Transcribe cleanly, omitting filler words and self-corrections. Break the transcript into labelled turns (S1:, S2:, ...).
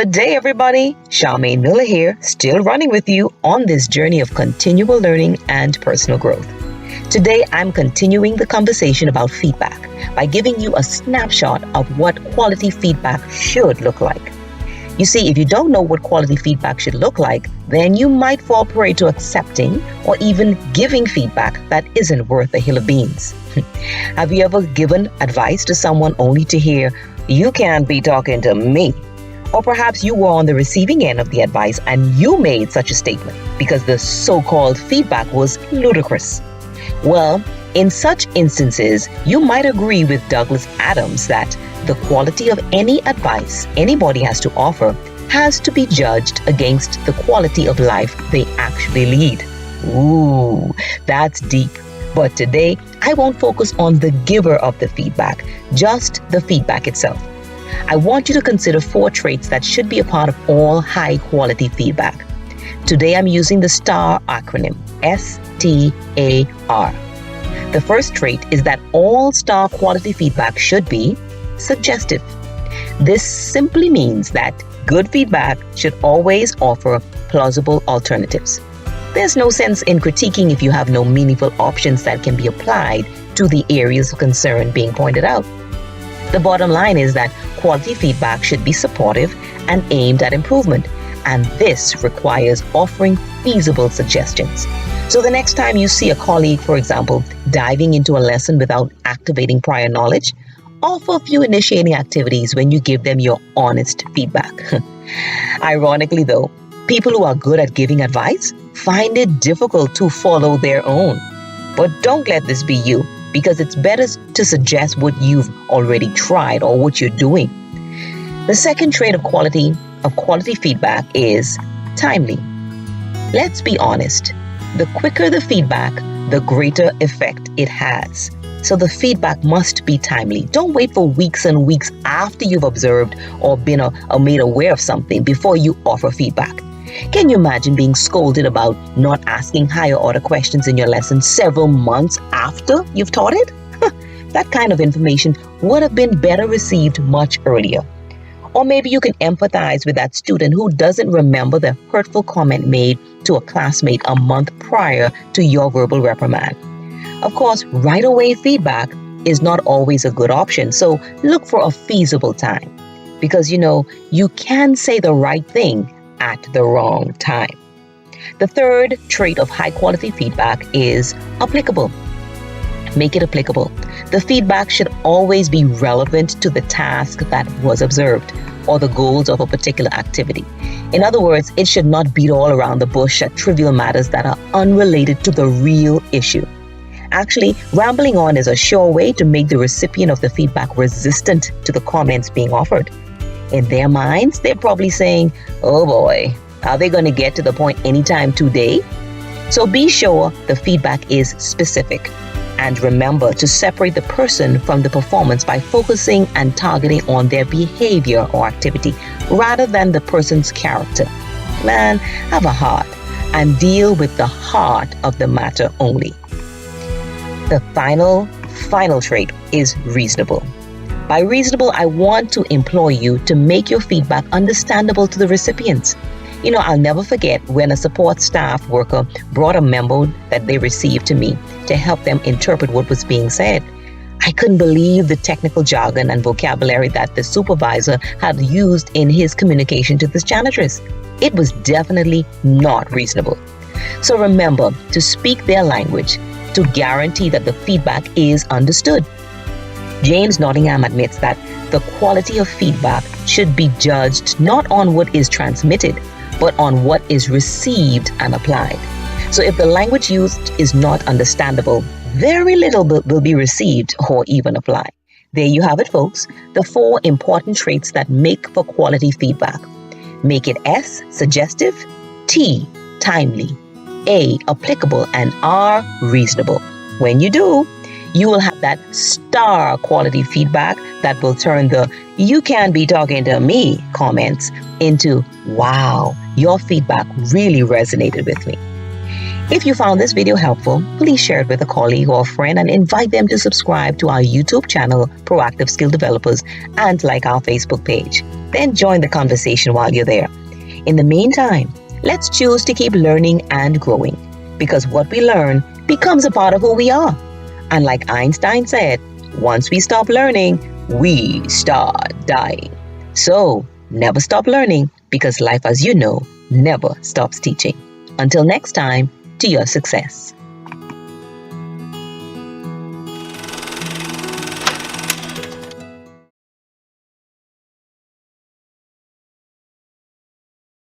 S1: Good day, everybody. Charmaine Miller here, still running with you on this journey of continual learning and personal growth. Today, I'm continuing the conversation about feedback by giving you a snapshot of what quality feedback should look like. You see, if you don't know what quality feedback should look like, then you might fall prey to accepting or even giving feedback that isn't worth a hill of beans. Have you ever given advice to someone only to hear, "You can't be talking to me"? Or perhaps you were on the receiving end of the advice and you made such a statement because the so-called feedback was ludicrous. Well, in such instances, you might agree with Douglas Adams that the quality of any advice anybody has to offer has to be judged against the quality of life they actually lead. Ooh, that's deep. But today, I won't focus on the giver of the feedback, just the feedback itself. I want you to consider 4 traits that should be a part of all high-quality feedback. Today, I'm using the STAR acronym, STAR. The first trait is that all STAR quality feedback should be suggestive. This simply means that good feedback should always offer plausible alternatives. There's no sense in critiquing if you have no meaningful options that can be applied to the areas of concern being pointed out. The bottom line is that quality feedback should be supportive and aimed at improvement, and this requires offering feasible suggestions. So the next time you see a colleague, for example, diving into a lesson without activating prior knowledge, offer a few initiating activities when you give them your honest feedback. Ironically though, people who are good at giving advice find it difficult to follow their own. But don't let this be you, because it's better to suggest what you've already tried or what you're doing. The second trait of quality feedback is timely. Let's be honest. The quicker the feedback, the greater effect it has. So the feedback must be timely. Don't wait for weeks and weeks after you've observed or been made aware of something before you offer feedback. Can you imagine being scolded about not asking higher order questions in your lesson several months after you've taught it? That kind of information would have been better received much earlier. Or maybe you can empathize with that student who doesn't remember the hurtful comment made to a classmate a month prior to your verbal reprimand. Of course, right away feedback is not always a good option, so look for a feasible time. Because you can say the right thing at the wrong time. The third trait of high quality feedback is applicable. Make it applicable. The feedback should always be relevant to the task that was observed or the goals of a particular activity. In other words, it should not beat all around the bush at trivial matters that are unrelated to the real issue. Actually, rambling on is a sure way to make the recipient of the feedback resistant to the comments being offered. In their minds, they're probably saying, "Oh boy, are they going to get to the point anytime today?" So be sure the feedback is specific. And remember to separate the person from the performance by focusing and targeting on their behavior or activity rather than the person's character. Man, have a heart and deal with the heart of the matter only. The final trait is reasonable. By reasonable, I want to implore you to make your feedback understandable to the recipients. I'll never forget when a support staff worker brought a memo that they received to me to help them interpret what was being said. I couldn't believe the technical jargon and vocabulary that the supervisor had used in his communication to the janitress. It was definitely not reasonable. So remember to speak their language to guarantee that the feedback is understood. James Nottingham admits that the quality of feedback should be judged not on what is transmitted, but on what is received and applied. So if the language used is not understandable, very little will be received or even applied. There you have it, folks. The 4 important traits that make for quality feedback. Make it S, suggestive, T, timely, A, applicable, and R, reasonable. When you do, you will have that STAR quality feedback that will turn the "you can't be talking to me" comments into "wow, your feedback really resonated with me." If you found this video helpful, please share it with a colleague or a friend and invite them to subscribe to our YouTube channel, Proactive Skill Developers, and like our Facebook page. Then join the conversation while you're there. In the meantime, let's choose to keep learning and growing, because what we learn becomes a part of who we are. And like Einstein said, once we stop learning, we start dying. So never stop learning, because life, as you know, never stops teaching. Until next time, to your success.